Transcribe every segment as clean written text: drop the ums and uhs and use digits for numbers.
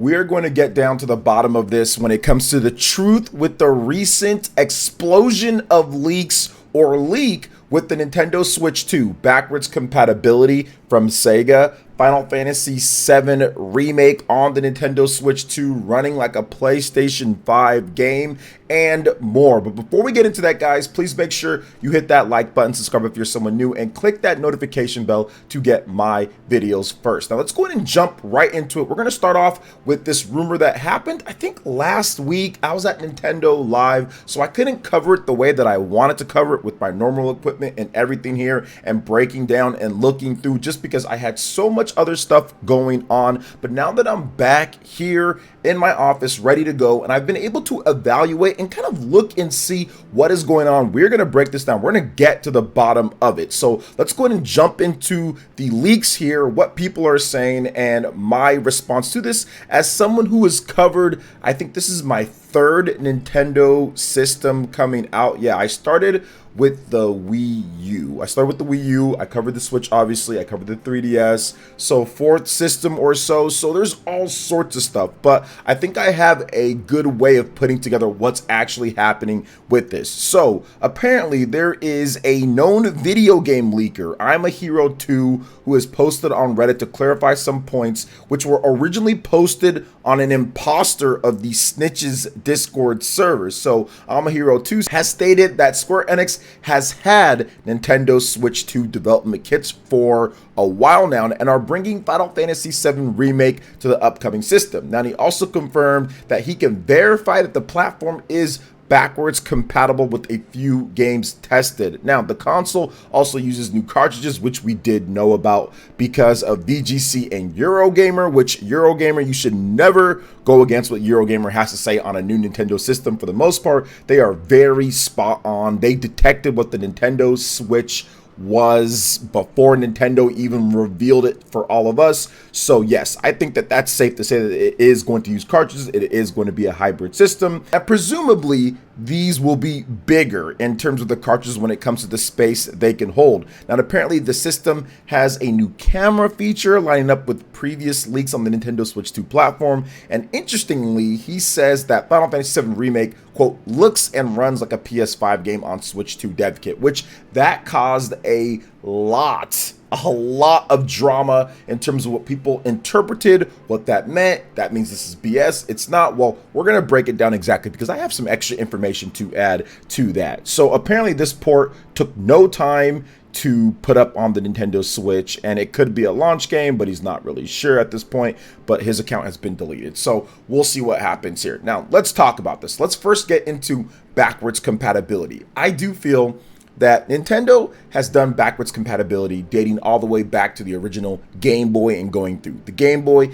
We are going to get down to the bottom of this when it comes to the truth with the recent explosion of leaks or leak with the Nintendo Switch 2 backwards compatibility from SEGA, Final Fantasy VII Remake on the Nintendo Switch 2 running like a PlayStation 5 game, and more. But before we get into that, guys, please make sure you hit that like button, subscribe if you're someone new, and click that notification bell to get my videos first. Now let's go ahead and jump right into it. We're going to start off with this rumor that happened, I think last week. I was at Nintendo Live, so I couldn't cover it the way that I wanted to cover it with my normal equipment and everything here and breaking down and looking through, just because I had so much other stuff going on. But now that I'm back here in my office ready to go, and I've been able to evaluate and kind of look and see what is going on, we're going to break this down. We're going to get to the bottom of it. So let's go ahead and jump into the leaks here, what people are saying, and my response to this as someone who has covered, I think this is my third Nintendo system coming out. Yeah, I started with the Wii U. I covered the Switch, obviously. I covered the 3DS. So fourth system or so. So there's all sorts of stuff. But I think I have a good way of putting together what's actually happening with this. So apparently there is a known video game leaker, I'm a Hero 2, who has posted on Reddit to clarify some points which were originally posted on an imposter of the Snitches Discord server. So I'm a Hero 2 has stated that Square Enix has had Nintendo Switch 2 development kits for a while now and are bringing Final Fantasy VII Remake to the upcoming system. Now, he also confirmed that he can verify that the platform is backwards compatible with a few games tested. Now, the console also uses new cartridges, which we did know about because of VGC and Eurogamer, which Eurogamer, you should never go against what Eurogamer has to say on a new Nintendo system. For the most part, they are very spot on. They detected what the Nintendo Switch was before Nintendo even revealed it for all of us. So yes, I think that that's safe to say that it is going to use cartridges. It is going to be a hybrid system, and presumably these will be bigger in terms of the cartridges when it comes to the space they can hold. Now, apparently the system has a new camera feature lining up with previous leaks on the Nintendo Switch 2 platform, and interestingly, he says that Final Fantasy VII Remake, quote, looks and runs like a PS5 game on Switch 2 dev kit, which that caused a lot of drama in terms of what people interpreted, what that meant. That means this is BS. It's not. Well, we're going to break it down exactly because I have some extra information to add to that. So apparently this port took no time to put up on the Nintendo Switch, and it could be a launch game, but he's not really sure at this point, but his account has been deleted. So we'll see what happens here. Now, let's talk about this. Let's first get into backwards compatibility. I do feel that Nintendo has done backwards compatibility dating all the way back to the original Game Boy and going through. The Game Boy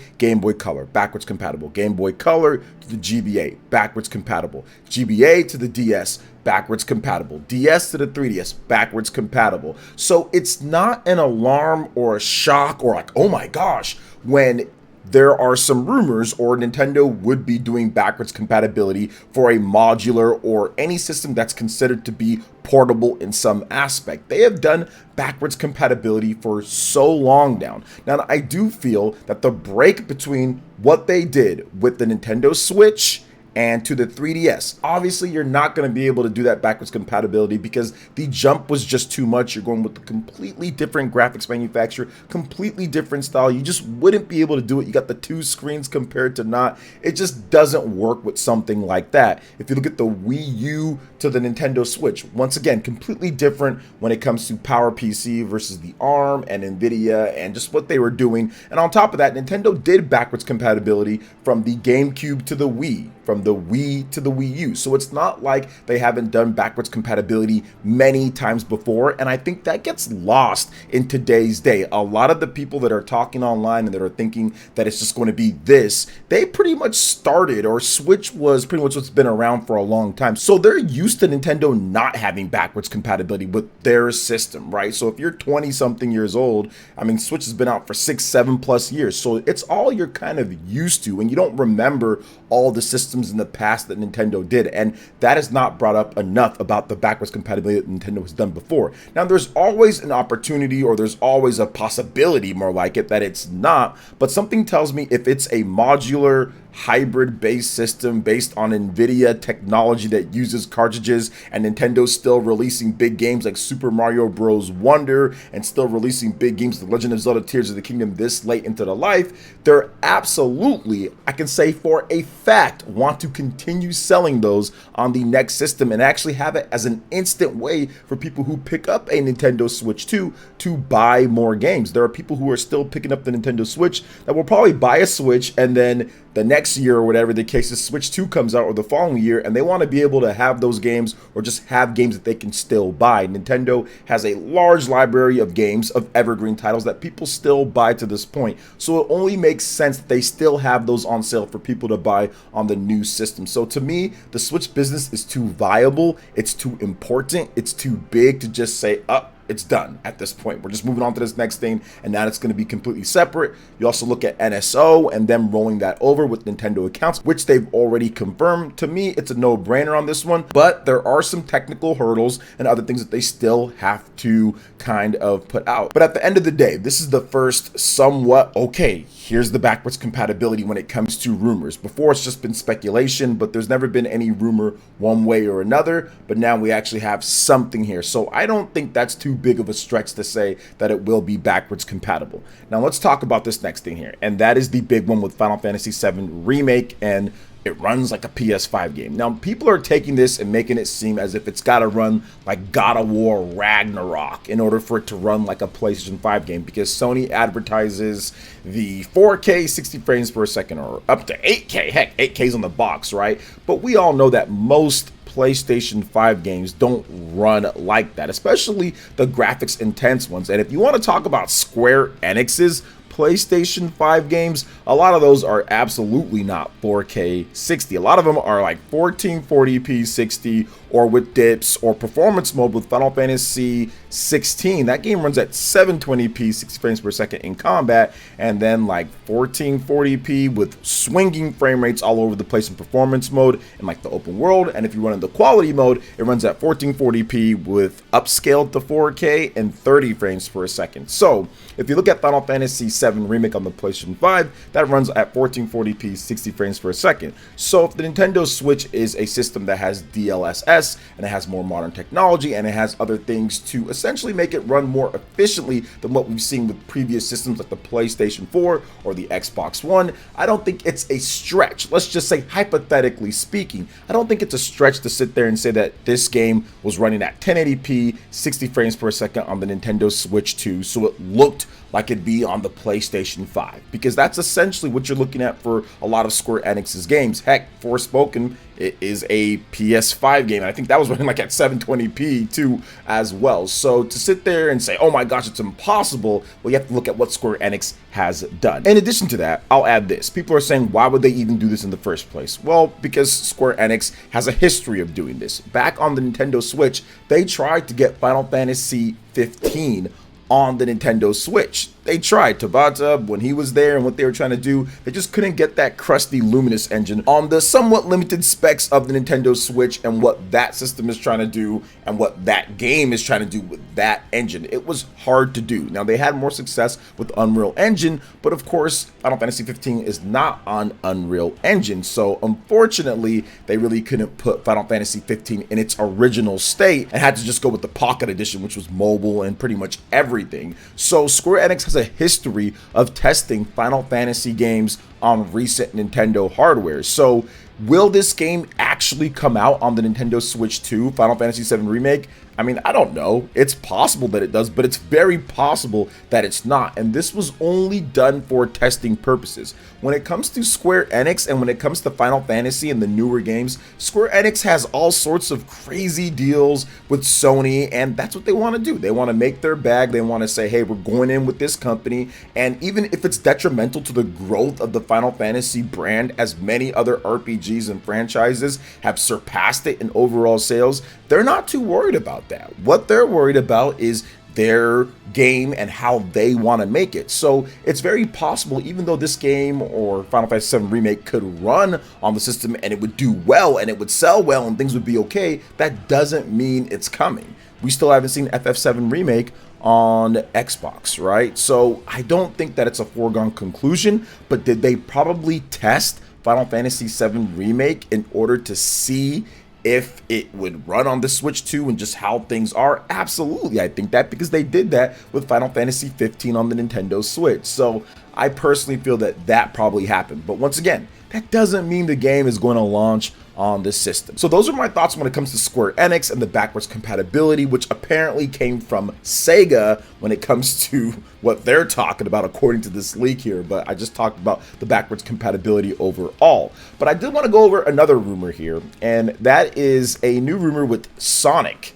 Color, backwards compatible. Game Boy Color to the GBA, backwards compatible. GBA to the DS, backwards compatible. DS to the 3DS, backwards compatible. So it's not an alarm or a shock or like, oh my gosh, when there are some rumors or Nintendo would be doing backwards compatibility for a modular or any system that's considered to be portable in some aspect. They have done backwards compatibility for so long now. Now, I do feel that the break between what they did with the Nintendo Switch and to the 3DS. Obviously, you're not going to be able to do that backwards compatibility because the jump was just too much. You're going with a completely different graphics manufacturer, completely different style. You just wouldn't be able to do it. You got the two screens compared to not. It just doesn't work with something like that. If you look at the Wii U to the Nintendo Switch, once again, completely different when it comes to PowerPC versus the ARM and NVIDIA and just what they were doing. And on top of that, Nintendo did backwards compatibility from the GameCube to the Wii, from the Wii to the Wii U. So it's not like they haven't done backwards compatibility many times before, and I think that gets lost in today's day. A lot of the people that are talking online and that are thinking that it's just going to be this, they pretty much started, or Switch was pretty much what's been around for a long time. So they're used to Nintendo not having backwards compatibility with their system, right? So if you're 20 something years old, I mean, Switch has been out for 6-7+ years. So it's all you're kind of used to, and you don't remember all the systems in the past that Nintendo did, and that is not brought up enough about the backwards compatibility that Nintendo has done before. Now, there's always an opportunity, or there's always a possibility, more like it, that it's not, but something tells me if it's a modular hybrid-based system based on NVIDIA technology that uses cartridges, and Nintendo's still releasing big games like Super Mario Bros. Wonder and still releasing big games like The Legend of Zelda Tears of the Kingdom this late into the life, they're absolutely, I can say for a fact, want to continue selling those on the next system and actually have it as an instant way for people who pick up a Nintendo Switch 2 to buy more games. There are people who are still picking up the Nintendo Switch that will probably buy a Switch, and then the next year or whatever the case is, Switch 2 comes out, or the following year, and they want to be able to have those games or just have games that they can still buy. Nintendo has a large library of games, of evergreen titles that people still buy to this point. So it only makes sense that they still have those on sale for people to buy on the new system. So to me, the Switch business is too viable, it's too important, it's too big to just say, it's done at this point. We're just moving on to this next thing, and now it's going to be completely separate. You also look at NSO and them rolling that over with Nintendo accounts, which they've already confirmed. To me, it's a no-brainer on this one, but there are some technical hurdles and other things that they still have to kind of put out. But at the end of the day, this is the first somewhat, okay, here's the backwards compatibility when it comes to rumors. Before, it's just been speculation, but there's never been any rumor one way or another, but now we actually have something here. So I don't think that's too big of a stretch to say that it will be backwards compatible. Now let's talk about this next thing here, and that is the big one with Final Fantasy VII Remake, and it runs like a PS5 game. Now, people are taking this and making it seem as if it's got to run like God of War Ragnarok in order for it to run like a PlayStation 5 game, because Sony advertises the 4K 60 frames per second, or up to 8K. Heck, 8K's on the box, right? But we all know that most PlayStation 5 games don't run like that, especially the graphics intense ones. And if you want to talk about Square Enix's PlayStation 5 games, a lot of those are absolutely not 4K 60. A lot of them are like 1440p 60, or with dips or performance mode with Final Fantasy 16. That game runs at 720p 60 frames per second in combat, and then like 1440p with swinging frame rates all over the place in performance mode in like the open world. And if you run in the quality mode, it runs at 1440p with upscaled to 4K and 30 frames per second. So if you look at Final Fantasy VII Remake on the PlayStation 5, that runs at 1440p 60 frames per second. So if the Nintendo Switch is a system that has DLSS, and it has more modern technology, and it has other things to essentially make it run more efficiently than what we've seen with previous systems like the PlayStation 4 or the Xbox One, I don't think it's a stretch. Let's just say, hypothetically speaking, I don't think it's a stretch to sit there and say that this game was running at 1080p 60 frames per second on the Nintendo Switch 2, so it looked like it'd be on the PlayStation 5, because that's essentially what you're looking at for a lot of Square Enix's games. Heck, Forspoken, it is a PS5 game, and I think that was running like at 720p too as well. So to sit there and say, oh my gosh, it's impossible, well, you have to look at what Square Enix has done. In addition to that, I'll add this. People are saying, why would they even do this in the first place? Well, because Square Enix has a history of doing this. Back on the Nintendo Switch, they tried to get Final Fantasy 15 on the Nintendo Switch. They tried. Tabata, when he was there and what they were trying to do, they just couldn't get that crusty Luminous engine on the somewhat limited specs of the Nintendo Switch and what that system is trying to do and what that game is trying to do with that engine. It was hard to do. Now, they had more success with Unreal Engine, but of course, Final Fantasy 15 is not on Unreal Engine, so unfortunately, they really couldn't put Final Fantasy 15 in its original state and had to just go with the Pocket Edition, which was mobile and pretty much everything. So Square Enix has a history of testing Final Fantasy games on recent Nintendo hardware. So will this game actually come out on the Nintendo Switch 2, Final Fantasy VII Remake? I mean, I don't know. It's possible that it does, but it's very possible that it's not. And this was only done for testing purposes. When it comes to Square Enix and when it comes to Final Fantasy and the newer games, Square Enix has all sorts of crazy deals with Sony, and that's what they want to do. They want to make their bag. They want to say, hey, we're going in with this company. And even if it's detrimental to the growth of the Final Fantasy brand, as many other RPGs and franchises have surpassed it in overall sales, they're not too worried about that. What they're worried about is their game and how they want to make it. So it's very possible, even though this game or Final Fantasy VII Remake could run on the system and it would do well and it would sell well and things would be okay, that doesn't mean it's coming. We still haven't seen FF7 Remake on Xbox, right? So I don't think that it's a foregone conclusion, but did they probably test Final Fantasy VII Remake in order to see if it would run on the Switch 2 and just how things are? Absolutely, I think that, because they did that with Final Fantasy 15 on the Nintendo Switch. So I personally feel that that probably happened. But once again, that doesn't mean the game is going to launch on the system. So those are my thoughts when it comes to Square Enix and the backwards compatibility, which apparently came from SEGA when it comes to what they're talking about according to this leak here. But I just talked about the backwards compatibility overall. But I did want to go over another rumor here, and that is a new rumor with Sonic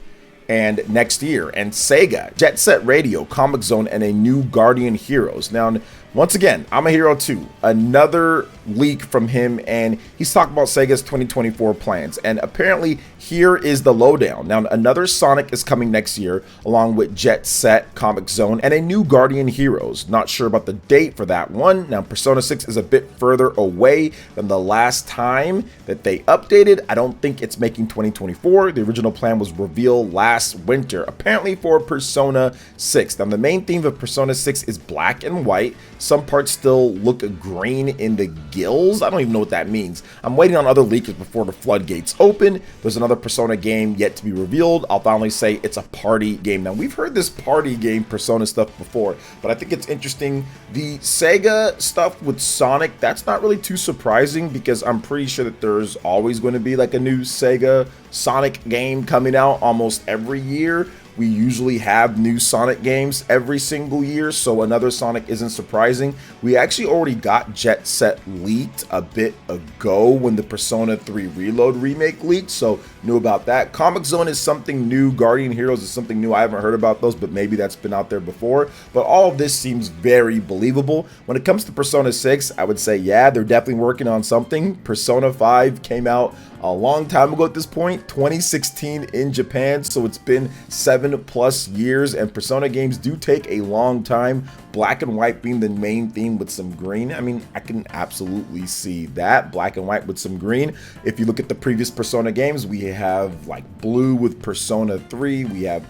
and next year, and Sega, Jet Set Radio, Comic Zone, and a new Guardian Heroes. Now, once again, I'm a Hero 2, another leak from him, and he's talking about Sega's 2024 plans, and apparently here is the lowdown. Now, another Sonic is coming next year, along with Jet Set, Comic Zone, and a new Guardian Heroes. Not sure about the date for that one. Now, Persona 6 is a bit further away than the last time that they updated. I don't think it's making 2024. The original plan was revealed last winter, apparently for Persona 6. Now, the main theme of Persona 6 is black and white. Some parts still look green in the gills. I don't even know what that means. I'm waiting on other leakers before the floodgates open. There's another Persona game yet to be revealed. I'll finally say it's a party game. Now, we've heard this party game Persona stuff before, but I think it's interesting. The Sega stuff with Sonic, that's not really too surprising, because I'm pretty sure that there's always going to be like a new Sega Sonic game coming out almost every year. We usually have new Sonic games every single year, so another Sonic isn't surprising. We actually already got Jet Set leaked a bit ago when the Persona 3 Reload remake leaked, so knew about that. Comic Zone is something new. Guardian Heroes is something new. I haven't heard about those, but maybe that's been out there before. But all of this seems very believable. When it comes to Persona 6, I would say, yeah, they're definitely working on something. Persona 5 came out a long time ago at this point, 2016 in Japan, so it's been 7+ years, and Persona games do take a long time. Black and white being the main theme with some green. I mean, I can absolutely see that. Black and white with some green. If you look at the previous Persona games, we have like blue with Persona 3, we have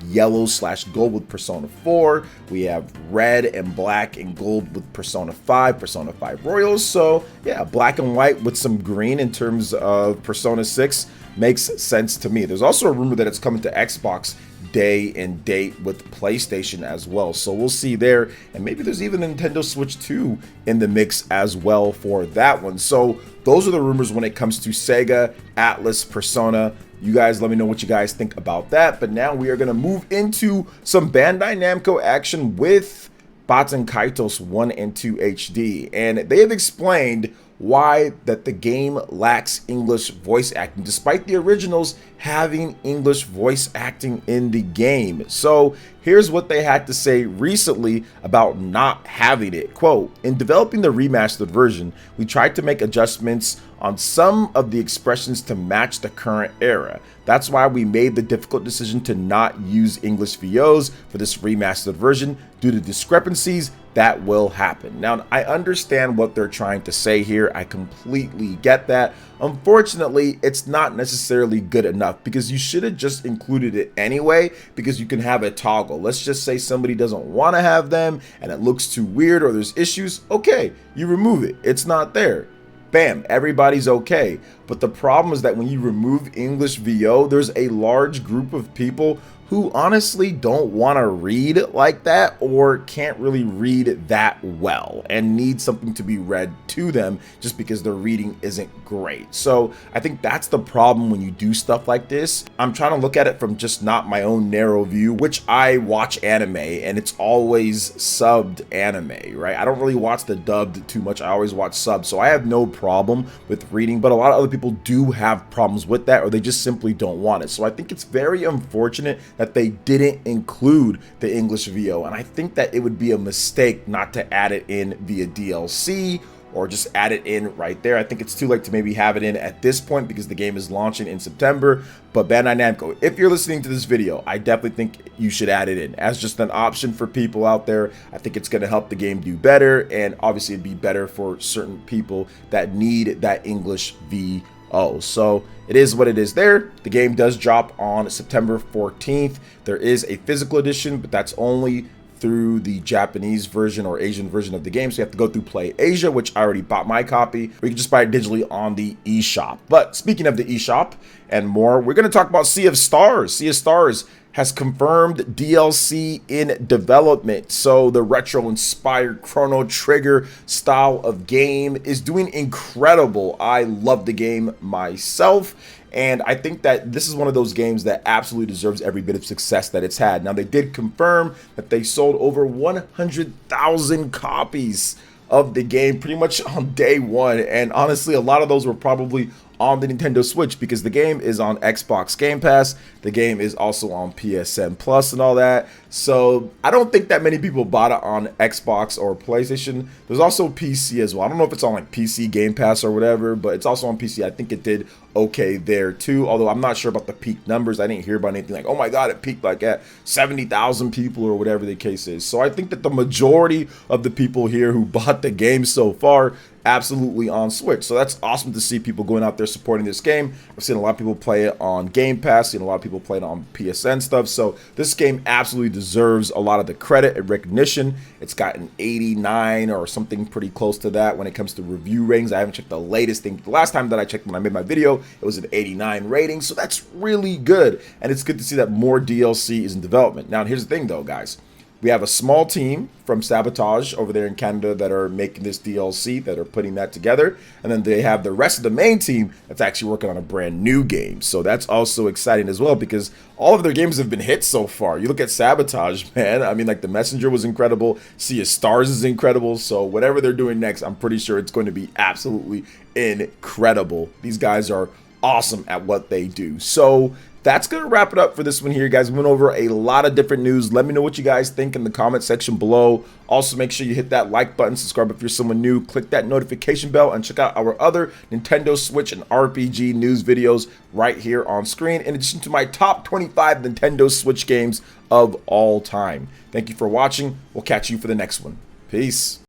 yellow/gold with Persona 4, we have red and black and gold with Persona 5, Persona 5 Royals. So yeah, black and white with some green in terms of Persona 6 makes sense to me. There's also a rumor that it's coming to Xbox day and date with PlayStation as well, so we'll see there, and maybe there's even a Nintendo Switch 2 in the mix as well for that one. So those are the rumors when it comes to Sega, Atlas, Persona. You guys let me know what you guys think about that. But now we are going to move into some Bandai Namco action with Baten Kaitos 1 and 2 HD, and they have explained why that the game lacks English voice acting, despite the originals having English voice acting in the game. So here's what they had to say recently about not having it. Quote, "In developing the remastered version, we tried to make adjustments on some of the expressions to match the current era. That's why we made the difficult decision to not use English VOs for this remastered version due to discrepancies that will happen." Now, I understand what they're trying to say here. I completely get that. Unfortunately, it's not necessarily good enough, because you should have just included it anyway, because you can have a toggle. Let's just say somebody doesn't want to have them and it looks too weird or there's issues. Okay, you remove it. It's not there. Bam, everybody's okay. But the problem is that when you remove English VO, there's a large group of people who honestly don't want to read like that, or can't really read that well and need something to be read to them just because their reading isn't great. So I think that's the problem when you do stuff like this. I'm trying to look at it from just not my own narrow view, which I watch anime and it's always subbed anime, right? I don't really watch the dubbed too much. I always watch subbed, so I have no problem with reading, but a lot of other people do have problems with that, or they just simply don't want it. So I think it's very unfortunate that they didn't include the English VO, and I think that it would be a mistake not to add it in via DLC or just add it in right there. I think it's too late to maybe have it in at this point because the game is launching in September. But Bandai Namco, if you're listening to this video, I definitely think you should add it in as just an option for people out there. I think it's going to help the game do better, and obviously it'd be better for certain people that need that English VO. So it is what it is there. The game does drop on September 14th. There is a physical edition, but that's only through the Japanese version or Asian version of the game. So you have to go through Play Asia, which I already bought my copy, or you can just buy it digitally on the eShop. But speaking of the eShop and more, we're going to talk about Sea of Stars. Sea of Stars has confirmed DLC in development. So the retro-inspired Chrono Trigger style of game is doing incredible. I love the game myself, and I think that this is one of those games that absolutely deserves every bit of success that it's had. Now, they did confirm that they sold over 100,000 copies of the game pretty much on day one, and honestly, a lot of those were probably on the Nintendo Switch because the game is on Xbox Game Pass. The game is also on PSN Plus and all that. So I don't think that many people bought it on Xbox or PlayStation. There's also PC as well. I don't know if it's on like PC Game Pass or whatever, but it's also on PC. I think it did okay there too, although I'm not sure about the peak numbers. I didn't hear about anything like, oh my god, it peaked like at 70,000 people or whatever the case is. So I think that the majority of the people here who bought the game so far absolutely on Switch. So that's awesome to see people going out there supporting this game. I've seen a lot of people play it on Game Pass, seen a lot of people play it on PSN stuff. So this game absolutely deserves a lot of the credit and recognition. It's got an 89 or something pretty close to that when it comes to review ratings. I haven't checked the latest thing. The last time that I checked when I made my video, it was an 89 rating. So that's really good. And it's good to see that more DLC is in development. Now, here's the thing though, guys. We have a small team from Sabotage over there in Canada that are making this DLC, that are putting that together. And then they have the rest of the main team that's actually working on a brand new game. So that's also exciting as well because all of their games have been hits so far. You look at Sabotage, man. I mean, like The Messenger was incredible. Sea of Stars is incredible. So whatever they're doing next, I'm pretty sure it's going to be absolutely incredible. These guys are awesome at what they do. So that's going to wrap it up for this one here, guys. We went over a lot of different news. Let me know what you guys think in the comment section below. Also, make sure you hit that like button, subscribe if you're someone new, click that notification bell, and check out our other Nintendo Switch and RPG news videos right here on screen, in addition to my top 25 Nintendo Switch games of all time. Thank you for watching. We'll catch you for the next one. Peace.